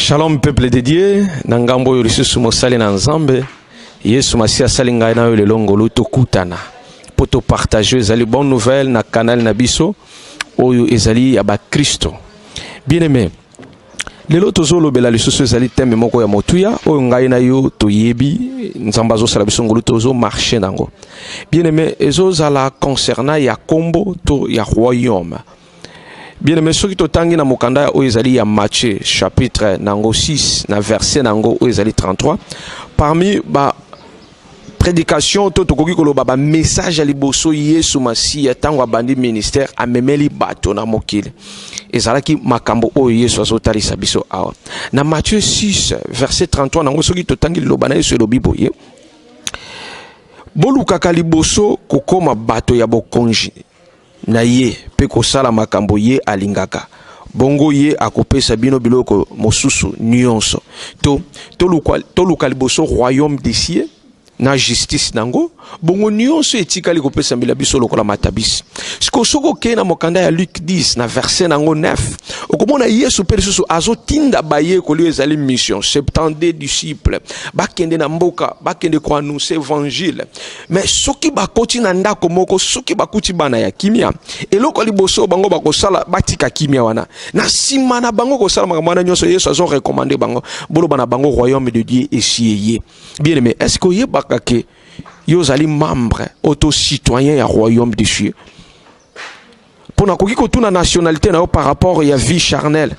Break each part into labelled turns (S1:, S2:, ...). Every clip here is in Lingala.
S1: Shalom peuple de Dieu, nangambo yolisusu mosali na nzambe, Yesu Masia salinga na yo le longolo tokutana. Poto partager ezali bonne nouvelle na canal na biso oyo ezali ya ba Kristo. Bien-aimé, lelo tozolobela lisusu ezali teme moko ya motuya oyo ngai na yo toyebi nzamba zo sala biso ngolo tozo marcher nango. Bien-aimé, ezozala concernant ya kombo to ya royaume. Bien-aimé, ceux qui totangi na mokanda oyo ezali ya Matthieu chapitre nango 6 na verset nango oyo ezali 33 parmi ba prédication to tokoki koloba ba message ya liboso Yesu Masia tango abandi ministère amemeli bato na mokili ezalaki makambo oyo Yesu azotalisa biso awa na Matthieu 6 verset 33 nango soki totangi liloba na Yesu elobi boye bolukaka liboso kokoma bato ya bokonzi na ye pe kosala makambo ye alingaka bongo ye akopesa bino biloko mosusu nyonso to luka liboso royaume des cieux na justice nango bongo nyonso etikali kopesa mbila biso lokola matabisi soko ke na mokanda ya Luc 10 na verset nango 9 okomona Yesu pe lisusu azotinda baye koli ezali mission 72 disciples bakende na mboka bakende ko annoncer évangile mais soki bakoti na ndako moko soki bakuti bana ya kimia eloko liboso bango bakosala batika kimia wana na sima na bango kosala makambo na nyonso Yesu azo recommander bango bolo bana bango royaume de Dieu esiye. Bien aimé, est-ce que ye bakake yo zali membre auto-citoyen ya royaume des cieux pour na koki kotuna nationalité na yo par rapport à vie charnelle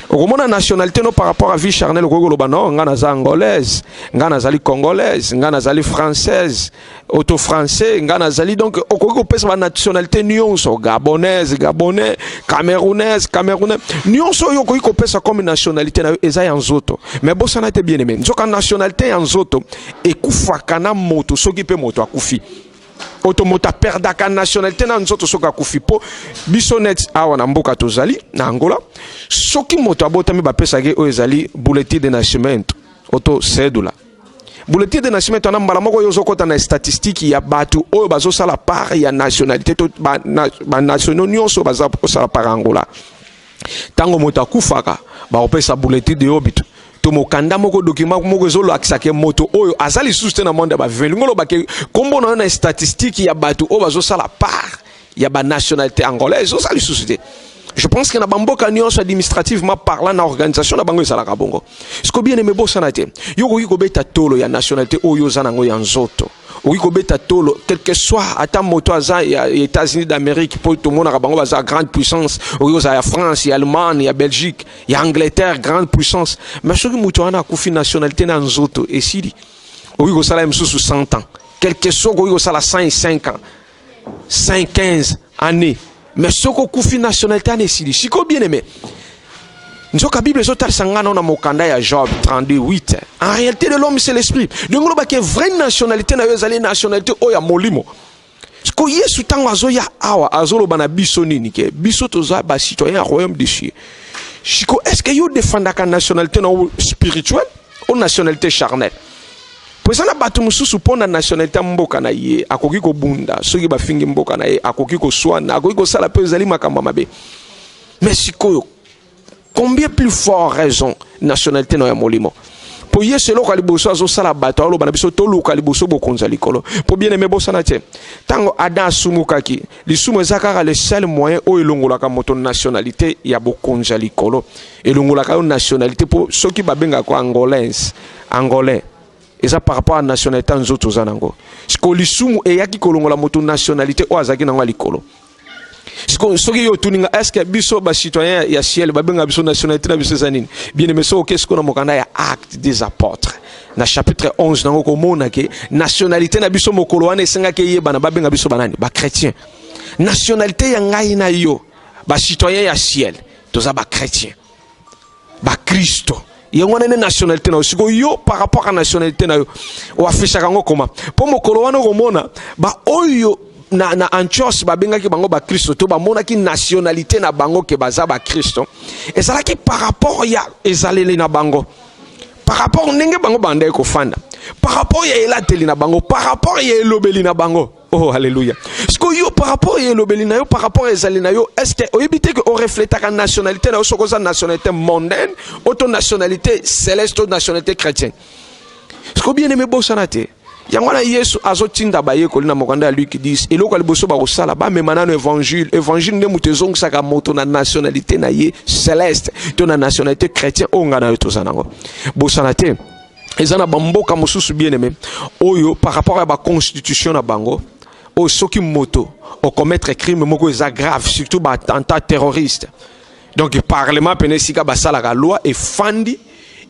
S1: okomona nationalité no par rapport à vie charnelle okoloba non nga naza angolaise nga nazali congolaise nga nazali française auto français nga nazali donc okoki kopesa ba nationalité nyonso gabonaise gabonais camerounaise camerounais nyonso yo okoki kopesa comme nationalité na yo eza ya nzoto mais bosana te bien aimé nzoka nationalité ya nzoto ekufaka na moto soki pe moto akufi automota perdaka nationalité na nzoto soka kufi po bisonet awa na mboka tozali na Angola soki moto abotami bapesaki oyo ezali bulletin de naissement auto cédula bulletin de naissement na mbala moko yo zokota na statistique ya batu oyo bazosala part ya nationalité to ba nationaux nyonso bazosala part Angola tango moto akufaka ba opesa bulletin de obito mokanda moko document moko zolo akisake moto oyo azali suste na monde ba velingolo ba ke kombo na statistique ya batu o bazo sala part ya ba nationalité angolaise zo sali suste. Je pense que na bamboka nyonso administrativement parlant na organisation na bango ezala ka bongo siko bien aimé bosana te yo ko beta tolo ya nationalité oyo za nango ya nzoto oyi ko beta tolo quel que soit ata moto aza ya États-Unis d'Amérique pour tout monde na bango baza grande puissance oyo za ya France ya Allemagne ya Belgique ya Angleterre grande puissance mais soki moto ana kufi nationalité na nzoto esili oyi ko sala msusu 100 ans quel que soit oyi ko sala 105 ans 115 années mais soko kufi nationalité ane esili siko bien aimé nzoka Bible zotal sangana na mokanda ya Job 32:8 en réalité de l'homme c'est l'esprit donc loba ke vraie nationalité na yo ezali nationalité oya molimo siko Yesu tango azoya awa azoloba na biso nini ke biso toza ba citoyen royaume des cieux siko est-ce que yo défendaka nationalité na spirituelle ou nationalité charnelle posana batu mususu pona nationalité mboka na ye akoki ko bunda soki ba fingi mboka na ye akoki ko swana akoki ko sala pe ezali makamba mabe mais siko combien plus fort raison nationalité na ya molimo po yesu eloko liboso azosala bato aloba na biso toluka liboso bokonza likolo po bien aimé bosana te tango Adam asumukaki lisumu eza kaka le seul moyen oyo elongolaka moto nationalité ya bokonza likolo elongolaka yo nationalité po soki babenga ko angolais eza par rapport à nationalité nzoto za nango siko lisumu eyaki kolongola moto nationalité o azaki nango likolo soki yo tuninga est-ce que biso ba citoyen ya ciel babenga biso nationalité na biso zanini bien aimé so qu'est-ce qu'on a mokanda ya acte des apôtres na chapitre 11 nango komona ke nationalité na biso mokolo wana esenga ke ye bana babenga biso banani ba chrétien nationalité ya ngai na yo ba citoyen ya ciel toza ba chrétien ba Kristo yango na nationalité na siko yo par rapport à nationalité na yo o afisha kango koma po mokolo wana komona ba oyo na Antioche babengaki bango ba Kristo to ba monaki nationalité na bango ke baza ba Kristo ezalaki par rapport ya ezaleli na bango par rapport ndenge bango banda ko fanda par rapport ya elateli na bango par rapport ya elobeli na bango Oh, alléluia. Ce que yo par rapport à l'obélina, par rapport à Ezalina, est-ce que vous évitez que on reflète la nationalité, la nationalité mondaine, autre nationalité céleste, autre nationalité chrétienne? Ce que bien aimé Bossanate, Yangwana Yesu azotinda baye kolina mokanda lui qui dit et lokali boso ba osala ba me manano évangile ne mutezong saka moto na nationalité na ye céleste to na nationalité chrétienne onga na to sanango Bossanate ezana bamboka mususu bien aimé oyo par rapport à la constitution na bango o soki moto o commettre crime moko eza grave surtout ba attentat terroriste donc le parlement penesika basala la loi et fandi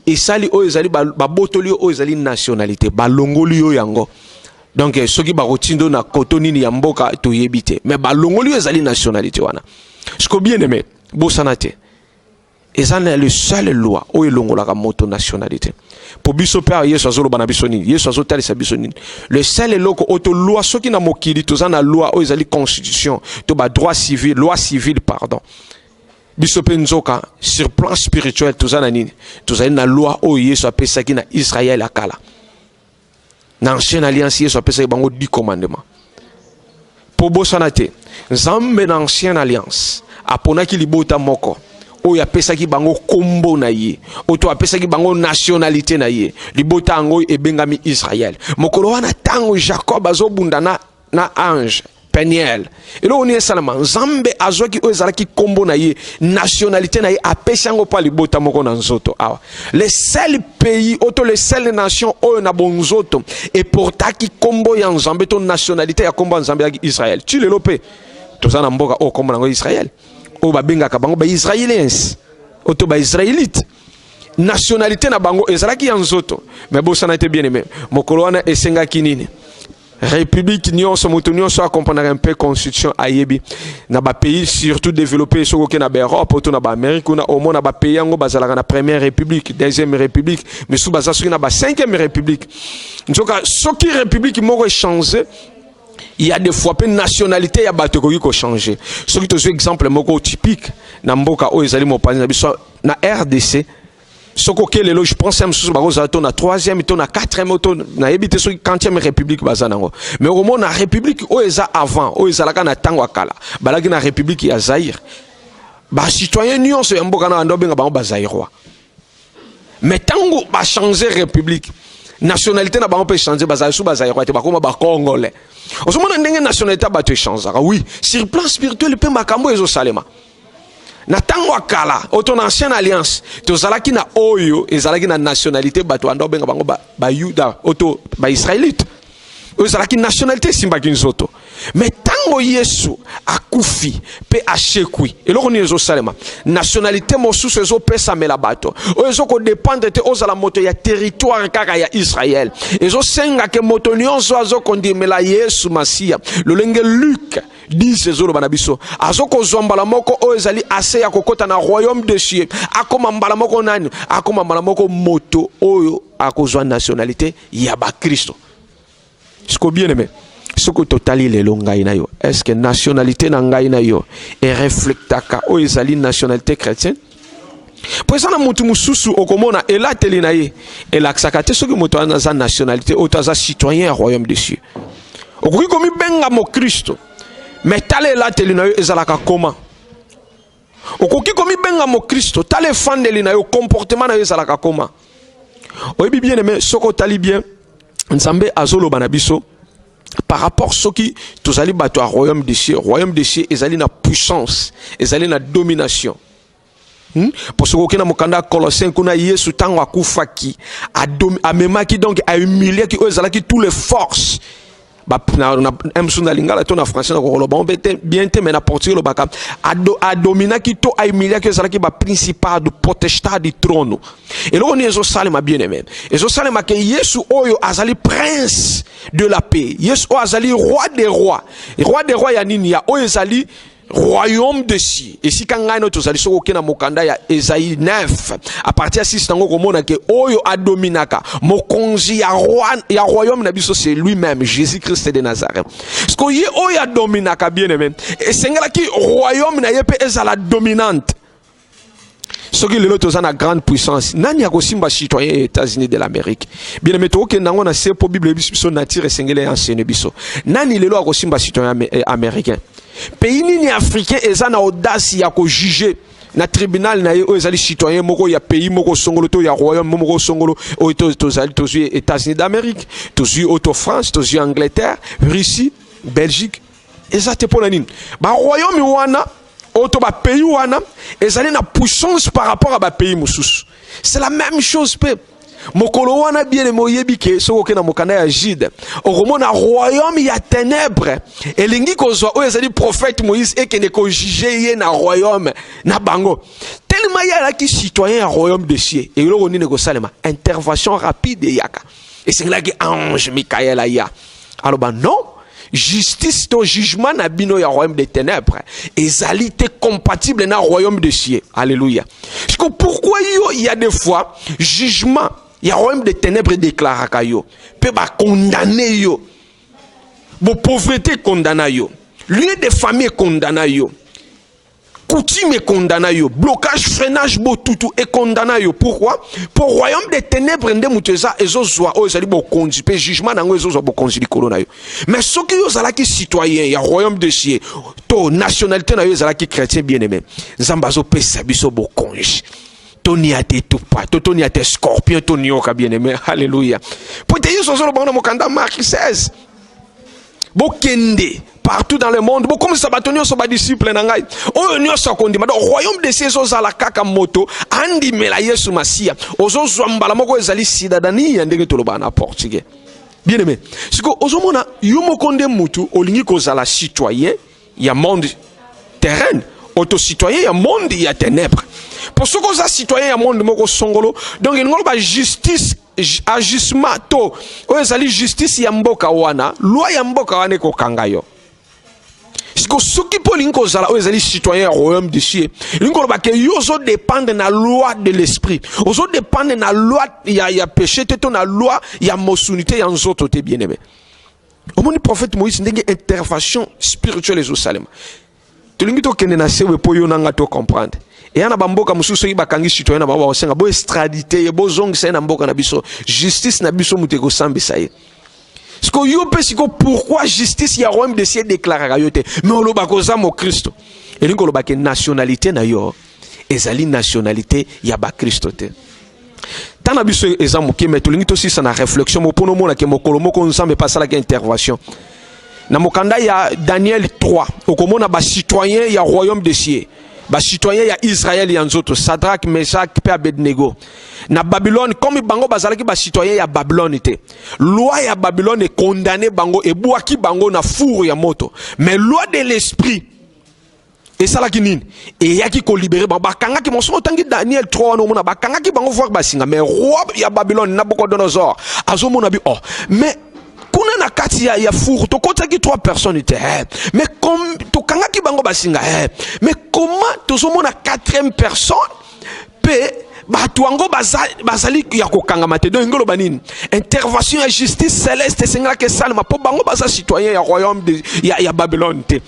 S1: et sali o ezali ba botoli o ezali nationalité ba longoli yo yango donc soki ba rotindo na kotoni ni yamboka to yebite mais ba longoli yo ezali nationalité wana ce que bien aimé Bossanate ezana le seul loi o elongola ka moto nationalité pour biso père yesu azolo bana biso nini yesu azotali sa biso nini le seul loko auto loi soki na mokili tozana loi o ezali constitution to ba droit civil loi civile pardon biso penzoka sur plan spirituel tozana nini tozali na loi o yesu apesaki na Israël akala na ancienne alliance yesu apesaki bango 10 commandements pour Bossanate nzambe na ancienne alliance aponaki libota moko oyo apesaki bango kombo na ye oto apesaki bango nationalité na ye libota ngo ebengami Israël mokolo wana tango Jacob azobunda na ange Peniel et là on est seulement Nzambe azwaki oyo ezalaki kombo na ye nationalité na ye apesi yango pa libota moko na nzoto awa le seul pays oto le seul nation oyo na bonzoto et portaki kombo ya Nzambe to nationalité ya kombo ya Nzambe ya Israël tu lelo pe tozana mboka o kombo nango Israël o babengaka bango ba israéliens oto ba israélite nationalité na bango ezalaki ya nzoto mais Bossanate bien aimé mokolo wana esengaki nini république nyonso moto nyonso a comprendre un peu constitution ayebi na ba pays surtout développé soko ke na ba Europe oto na ba Amérique na au moins na ba pays yango bazalaka na première république deuxième république mais sous bazasuki na ba cinquième république nzoka soki république moko changer il y a des fois pe nationalité ya bato ko changer soki to exemple moko typique na mboka o ezali mopanzi na biso na RDC soko ke lelo je pense même sous baroza to na 3e to na 4e to na ebité so 40e république bazanango mais au moment na république o eza avant o ezalaka na tango akala balaki na république ya Zaïre ba citoyen nyonso ya mboka na ndobenga bango ba Zaïrois mais tango ba changer république nationalité na bango pe changer ba Zaïrois te ba koma ba congolais o so mona ndenge nationalité ba te changer oui sur plan spirituel pe makambo ezo salema na tango akala auto na ancienne alliance tozalaki na oyo ezalaki na nationalité bato ando benga bango ba Yuda auto ba israélite ezalaki nationalité simbaki nzoto mais tango Yesu akufi pe achekwi eloko ni ezo salema nationalité mosusu ezo pesa mela bato ezo ko dépendre te ozala moto ya territoire kaka ya Israël ezo senga ke moto nyonso azo kondimela Yesu Masia lolenge Luc 10 ezolo banabiso azoko zombala moko o ezali ase ya kokota na royaume de cieux akoma mbala moko nani akoma mbala moko moto oyo akozwa nationalité ya ba Kristo ce que bien aimé ce que totali le ngai na yo est-ce que nationalité na ngai na yo et reflectaka o ezali nationalité chrétienne pour ça na mutu mususu okomona elateli na ye elaksaka te soki moto ana za nationalité o taza citoyen royaume de cieux okoki komi benga mo Kristo mais tale elateli na yo ezalaka comment okoki komi benga mo Kristo tale fandeli na yo comportement na yo ezalaka comment oyebi bien aimé soko tali bien Nzambe azolo banabiso par rapport soki tozali bato a royaume de cieux ezali na puissance ezali na domination pour ce que na mokanda Colossiens kuna Yesu tango akufaki amemaki donc a humilié ki ezalaki tous les forces ba na emsuna lingala to na français na ko lo bien te mais na portugais lo baka a domina ki to a humilié ki ezalaki ba principal du potestat du trône et là on est salema bien aimé et salema que Yesu oyo azali prince de la paix Yesu o azali roi des rois ya nini ya o ezali royaume de cieux et si kangano tozali soko kena mokanda ya Esaïe 9 à partir de 6 tango komona ke oyo adominaka mokonzi ya royaume na biso c'est lui-même Jésus-Christ de Nazareth ce que ye oyo adominaka bien aimé et sengala ki royaume na yepe ezala dominante Ce qui est la grande puissance. Nani a simba citoyen des États-Unis de l'Amérique. Bien aimé, to ke nango na se po Bible biso nature sengele enseigne biso. Nani lelo a simba citoyen américain. Pays nini africain ezana audace ya ko juger na tribunal na yo ezali citoyen moko ya pays moko songolo to ya royaume moko songolo o to zali to États-Unis d'Amérique, to auto France, to Angleterre, Russie, Belgique. Ezate pona nini. Ba royaume wana auto ba pays wana ezali na puissance par rapport à ba pays mususu. C'est la même chose pe. Mokolo wana bien moyebi ke soko ke na mokanda ya Jude. Oromona royaume ya ténèbres. Elingi kozwa o ezali prophète Moïse et ke ne ko juger ye na royaume na bango. Tellement ya la ki citoyen ya royaume de cieux. Et lo oni ne ko salema intervention rapide yaka. Et c'est là que ange Michael aya. Alors bah non. Justice to jugement na bino ya royaume des ténèbres ezali te compatible na royaume de cieux. Alléluia. Parce que pourquoi il y a des fois jugement ya royaume des ténèbres déclare kayo pe ba condamner yo bo pauvreté condamner yo lieu de famille condamner yo coutume condamner yo blocage freinage bo tutu et condamner yo. Pourquoi? Pour royaume des ténèbres nde muteza ezozwa o ezali bo konzi pe jugement nango ezozwa bo konzi likolo na yo. Mais soki yo zalaki citoyen ya royaume de cieux to nationalité na yo zalaki chrétien bien-aimé nzambazo pesa biso bo konzi toni ate tupa toni ate scorpion toni oka bien-aimé. Alléluia. Pour te yiso zo bana mokanda Marc 16 bo kende partout dans le monde, beaucoup comme ça batonio so ba disciple na ngai. O nyo so kondima. Donc royaume de ces eaux ala kaka moto andi mela Yesu Masia. Ozo zwambala moko ezali sidadani ya ndenge toloba na portugais. Bien aimé. Siko ozo mona yo mokonde mutu olingi kozala citoyen ya monde terrain, auto citoyen ya monde ya ténèbres. Pour ce que citoyen ya monde moko songolo, donc il ngolo ba justice agissement to o ezali justice ya mboka wana, loi ya mboka wana ko kangayo. Parce que ceux qui peuvent l'incozala, eux, les citoyens royaume de cieux. L'incoloba que yoso dépendent de la loi de l'esprit. Oso dépendent de la loi, il y a péché, t'es la loi, il y a mosunité, il y a un autre, t'es bien aimé. Au moment du prophète Moïse, il y a une intervention spirituelle aux Salem. Tu l'as dit que tu n'as pas pu comprendre. Et on a bamboka mususu ibakangi citoyen na baba osenga bo extradité, bo zong c'est na mboka na biso. Justice na biso muteko sambisa ye. Pourquoi justice ya royaume de cieux déclare rayote mais on loba koza mo Christ et lingo loba ke nationalité na yo ezali nationalité ya ba Christ te tana biso ezamu ke metulingi to sisa na réflexion mo pono mona ke mokolo moko nzambe pasala ke intervention na mokanda ya Daniel 3 okomona ba citoyen ya royaume de cieux ba citoyen ya Israël ya nzoto Sadrach Meshach pe Abednego na Babylone comme bango bazalaki ba citoyen ya Babylone te loi ya Babylone est condamné bango et boaki bango na four ya moto mais loi de l'esprit et ça la kinine et yaki ko libérer ba kanga ki monso tangi Daniel 3 no mona ba kanga ki bango voir basinga mais roi ya Babylone Nabucodonosor azomona bi oh mais kuna na kati ya four to kota ki 3 personnes étaient mais comme to kanga ki bango basinga mais comment to somona 4e personne pe batuango bazali ya kokanga mate do ngolo banini intervention ya justice céleste sengala ke salma po bango baza citoyen ya royaume de ya Babylone te.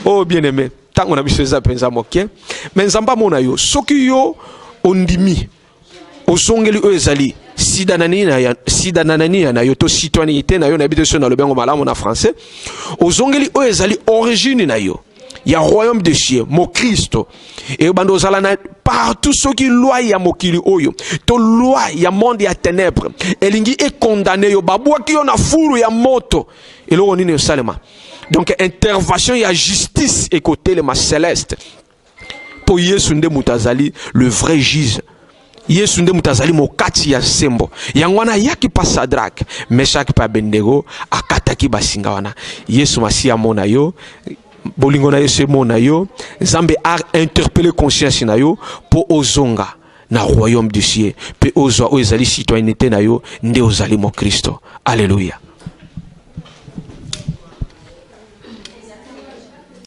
S1: Oh bien aimé tango na biso za penza moke mais nzamba mona yo soki yo ondimi osongeli ezali sidanani na yo to citoyenneté na yo na bito na le bengo malamu na français ozongeli ezali origine na yo ya royaume de cieux mo Christo et bando zalana partout ceux qui loi ya mokili oyo to loi ya monde ya ténèbres elingi est condamné yo babwa ki yo na furu ya moto et lo onine salema donc intervention ya justice et côté le céleste pour Yesu nde mutazali le vrai juge Yesu nde mutazali mokati ya sembo yangwana yaki pa Sadrach Meshach pa Abednego akataki basinga wana Yesu Masia mona yo bolingo na yo se mona yo Nzambe a interpellé conscience na yo po ozonga na royaume du ciel pe ozwa o ezali citoyenneté na yo nde ozali mo Kristo. Alléluia.